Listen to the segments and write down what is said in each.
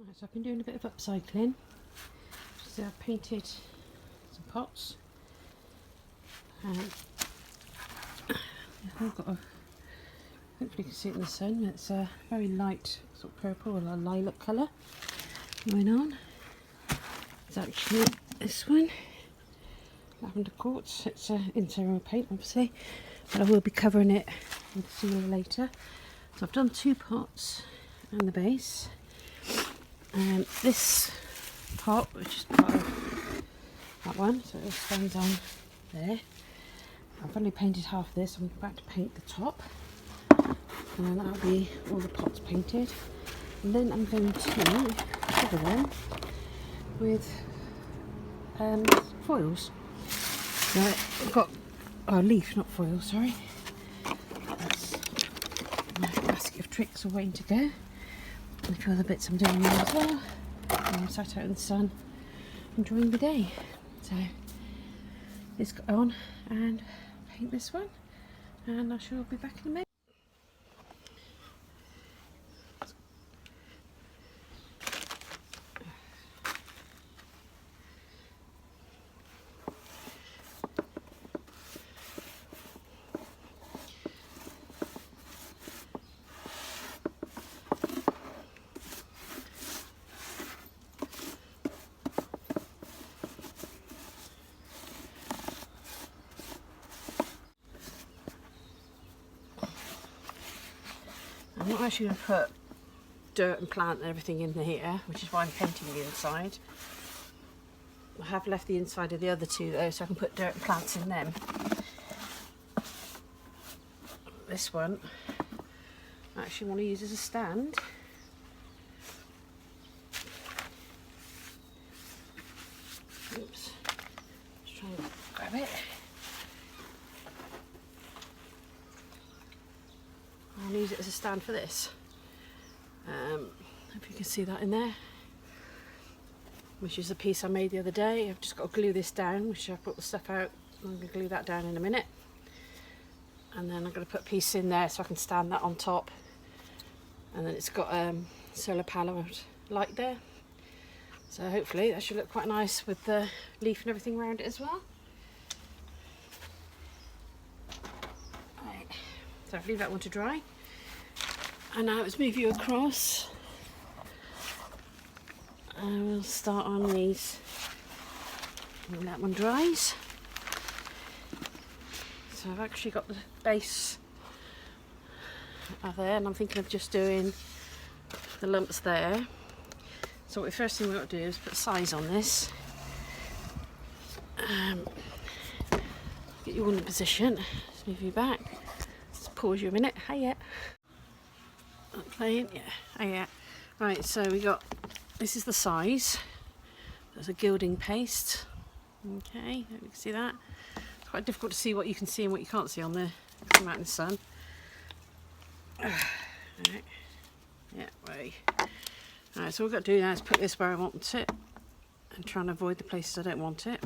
Right, so I've been doing a bit of upcycling. So I've painted some pots. I've got a, hopefully you can see it in the sun, it's a very light sort of purple or a lilac colour going on. It's actually this one, lavender quartz. It's an interior paint obviously, but I will be covering it with sealer later. So I've done 2 pots and the base. And this pot, which is part of that one, so it stands on there. I've only painted half this, I'm about to paint the top, and then that'll be all the pots painted. And then I'm going to cover them with foils. So I've got leaf, not foil, sorry. That's my basket of tricks are waiting to go. And a few other bits I'm doing now as well. And I'm sat out in the sun enjoying the day. So let's go on and paint this one, and I shall be back in a minute. I'm not actually going to put dirt and plant and everything in here, which is why I'm painting the inside. I have left the inside of the other 2 though, so I can put dirt and plants in them. This one I actually want to use as a stand. Oops, just try and grab it. I'll use it as a stand for this. Hope you can see that in there, which is a piece I made the other day. I've just got to glue this down, which I've brought the stuff out. I'm going to glue that down in a minute, and then I'm going to put a piece in there so I can stand that on top. And then it's got solar powered light there, so hopefully that should look quite nice with the leaf and everything around it as well. Right. So I'll leave that one to dry, and now let's move you across. And we'll start on these when that one dries. So I've actually got the base there, and I'm thinking of just doing the lumps there. So the first thing we've got to do is put size on this. Get you all in position. Let's move you back. Let's pause you a minute. Hiya. Not playing? Yeah. Hiya. Right, so we got, this is the size. There's a gilding paste. Okay, you can see that. It's quite difficult to see what you can see and what you can't see on there. Come out in the sun. Right. Yeah, right. Alright, so what we've got to do now is put this where I want it and try and avoid the places I don't want it.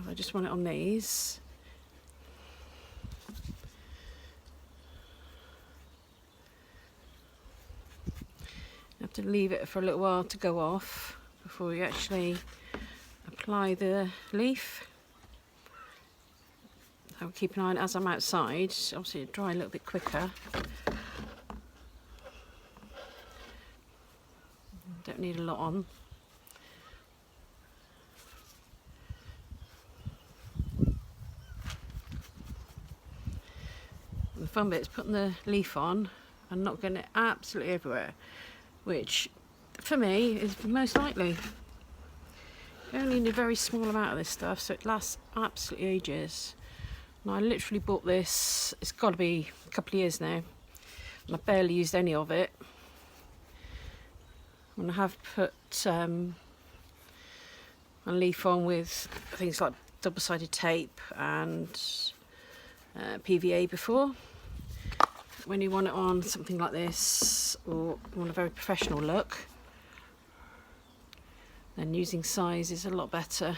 I just want it on these. You have to leave it for a little while to go off before you actually apply the leaf. I'll keep an eye on it as I'm outside. Obviously it'll dry a little bit quicker. Don't need a lot on. And the fun bit is putting the leaf on and not getting it absolutely everywhere, which for me is most likely. You only need a very small amount of this stuff, so it lasts absolutely ages. And I literally bought this, it's got to be a couple of years now, and I've barely used any of it. And I have put a leaf on with things like double-sided tape and PVA before. When you want it on something like this, or you want a very professional look, then using size is a lot better.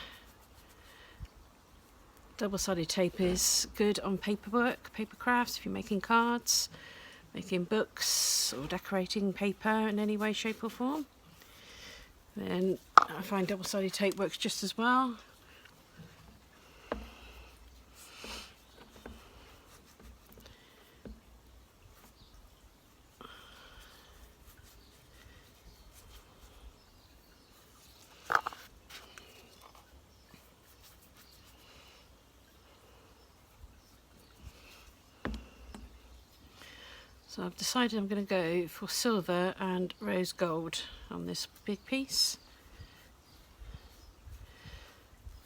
Double-sided tape is good on paperwork, paper crafts, if you're making cards, making books, glass or decorating paper in any way, shape or form, then I find double-sided tape works just as well. So I've decided I'm going to go for silver and rose gold on this big piece.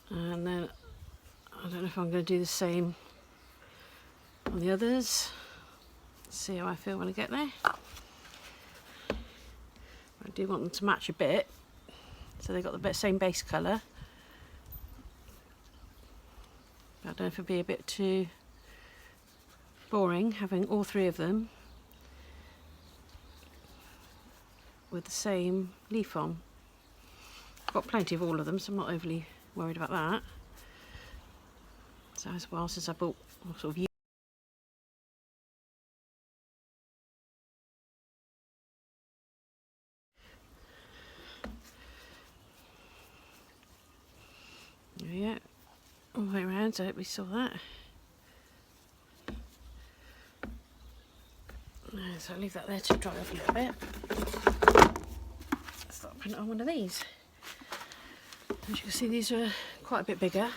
And then I don't know if I'm going to do the same on the others. See how I feel when I get there. I do want them to match a bit, so they've got the same base colour. I don't know if it'd be a bit too boring having all three of them with the same leaf on. I've got plenty of all of them, so I'm not overly worried about that. So it's a while since I bought sort of yeah, all the way around, so I hope we saw that. So I'll leave that there to dry off a little bit. Start putting it on one of these. As you can see, these are quite a bit bigger.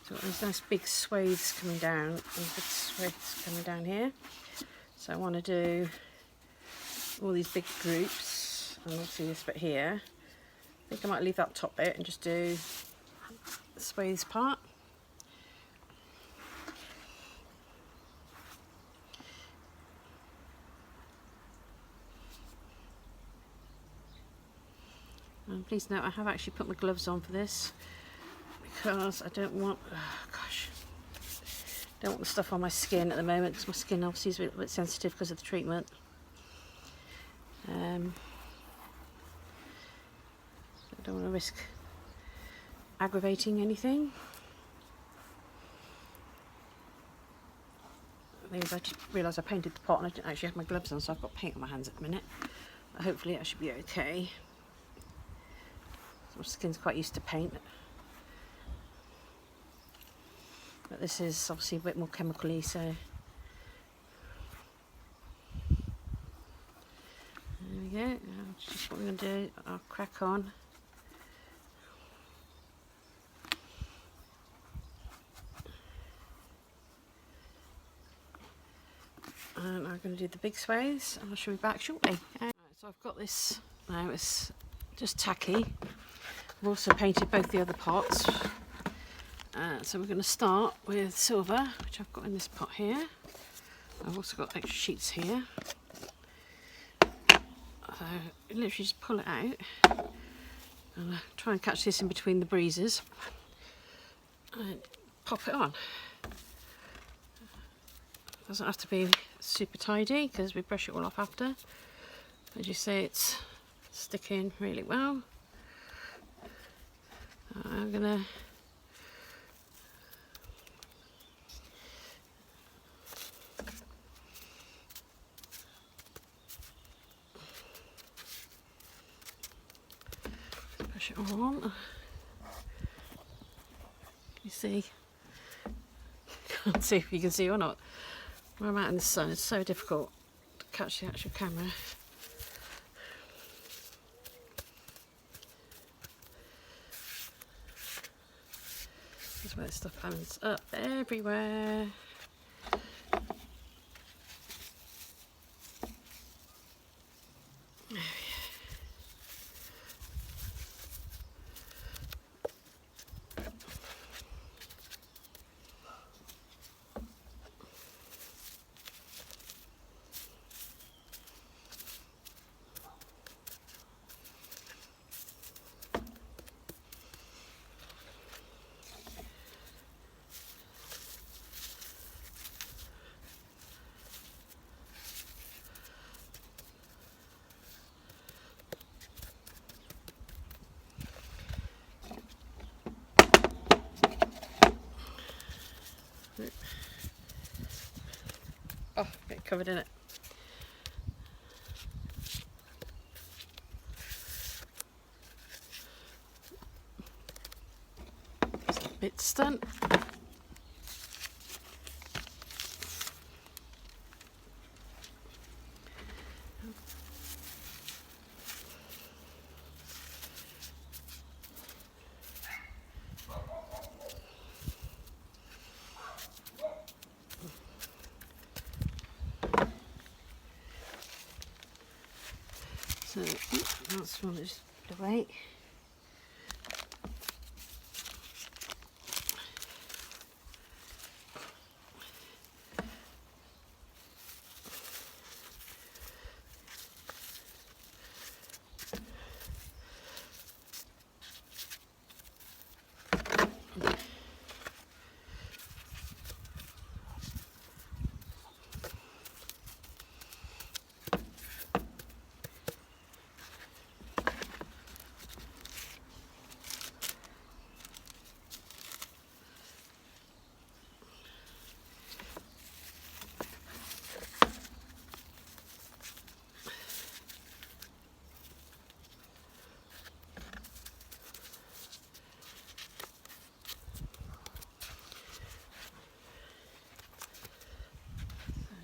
So got these nice big swathes coming down, and big swathes coming down here. So I want to do all these big groups, and obviously this bit here. I think I might leave that top bit and just do the swathes part. And please note, I have actually put my gloves on for this because I don't want, don't want the stuff on my skin at the moment, because my skin obviously is a little bit sensitive because of the treatment. I don't want to risk aggravating anything. I just realised I painted the pot and I didn't actually have my gloves on, so I've got paint on my hands at the minute. But hopefully that should be okay. My skin's quite used to paint, but this is obviously a bit more chemical-y, so there we go. That's just what we're going to do. I'll crack on. And I'm going to do the big swathes, and I shall be back shortly. Right, so I've got this now, it's just tacky. I've also painted both the other pots. So we're going to start with silver, which I've got in this pot here. I've also got extra sheets here. So literally just pull it out and try and catch this in between the breezes and pop it on. Doesn't have to be super tidy because we brush it all off after. As you see, it's sticking really well. I'm gonna push it all on. You see, can't see if you can see or not. When I'm out in the sun, it's so difficult to catch the actual camera. This is where stuff ends up everywhere. Oh, get covered in it. bits done. So that's one just put away.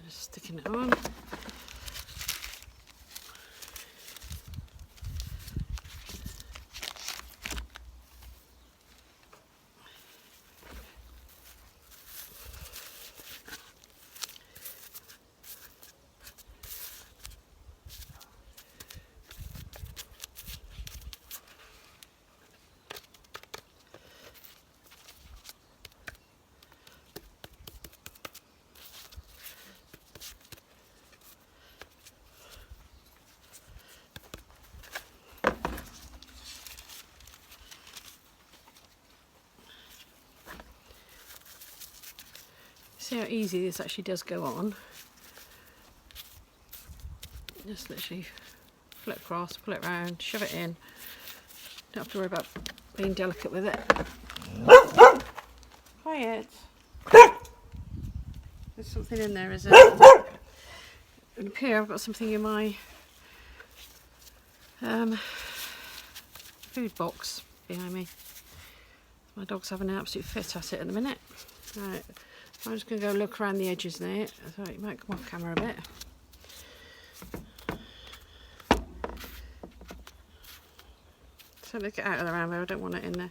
Sticking it on. See how easy this actually does go on. Just literally pull it across, pull it round, shove it in. Don't have to worry about being delicate with it. Quiet. There's something in there, is it? And up here I've got something in my food box behind me. My dog's having an absolute fit at it at the minute. Right. I'm just going to go look around the edges now. I thought it might come off camera a bit. So look it out of the round there, I don't want it in there.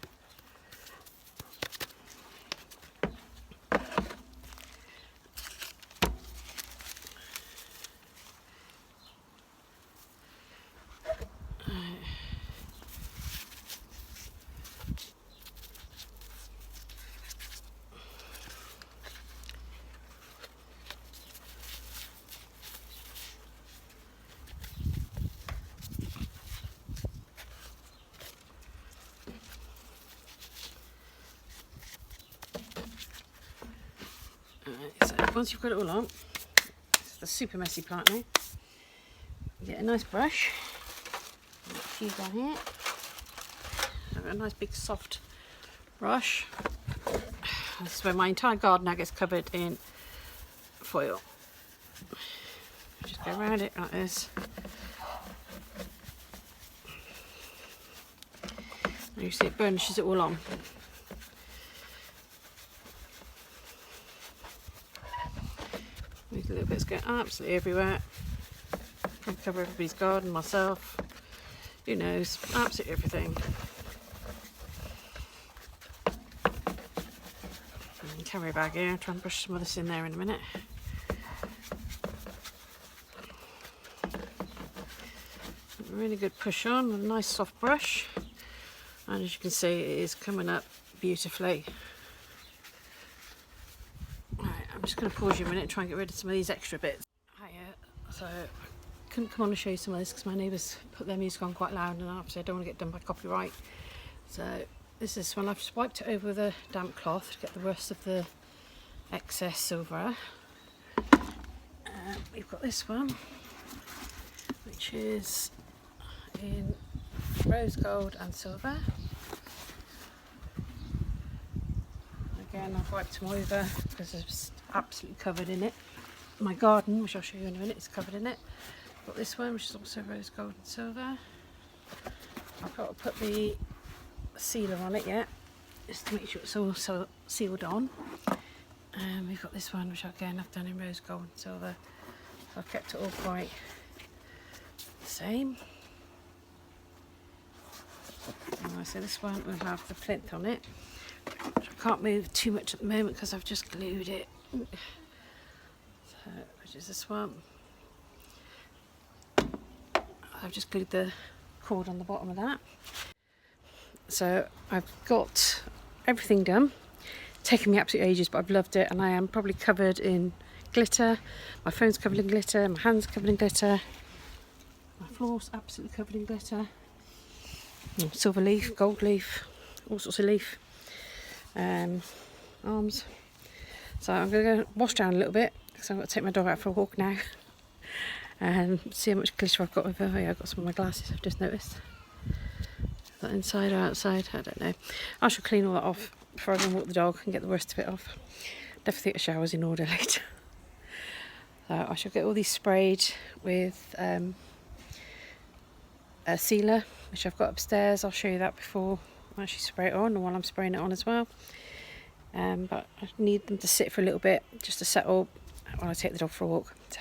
So once you've got it all on, it's the super messy part now. Get a nice brush, use on here. I've got a nice big soft brush. This is where my entire garden now gets covered in foil. Just go around it like this. And you see it burnishes it all on. These little bits go absolutely everywhere. I cover everybody's garden, myself, who knows, absolutely everything. And carry a bag here, I'll try and brush some of this in there in a minute. A really good push on with a nice soft brush, and as you can see it is coming up beautifully. I'm just going to pause you a minute and try and get rid of some of these extra bits. Hiya. So I couldn't come on and show you some of this because my neighbours put their music on quite loud, and obviously I don't want to get done by copyright. So this is when I've just wiped it over with a damp cloth to get the rest of the excess silver. We've got this one, which is in rose gold and silver. Again, I've wiped them over because it's absolutely covered in it. My garden, which I'll show you in a minute, is covered in it. I've got this one, which is also rose gold and silver. I've got to put the sealer on it yet. just to make sure it's all so sealed on. And we've got this one, which again I've done in rose gold and silver. So I've kept it all quite the same. So this one will have the plinth on it. I can't move too much at the moment because I've just glued it. So, which is this one. I've just glued the cord on the bottom of that. So I've got everything done. Taken me absolute ages, but I've loved it, and I am probably covered in glitter. My phone's covered in glitter, my hands covered in glitter, my floor's absolutely covered in glitter. Silver leaf, gold leaf, all sorts of leaf. Arms. So I'm going to go wash down a little bit because I'm going to take my dog out for a walk now and see how much glitter I've got with her. Oh yeah, I've got some of my glasses, I've just noticed. Is that inside or outside? I don't know. I shall clean all that off before I go and walk the dog and get the worst of it off. Definitely think a shower's in order later. So I shall get all these sprayed with a sealer, which I've got upstairs. I'll show you that before I actually spray it on, and while I'm spraying it on as well. But I need them to sit for a little bit just to settle while I take the dog for a walk. So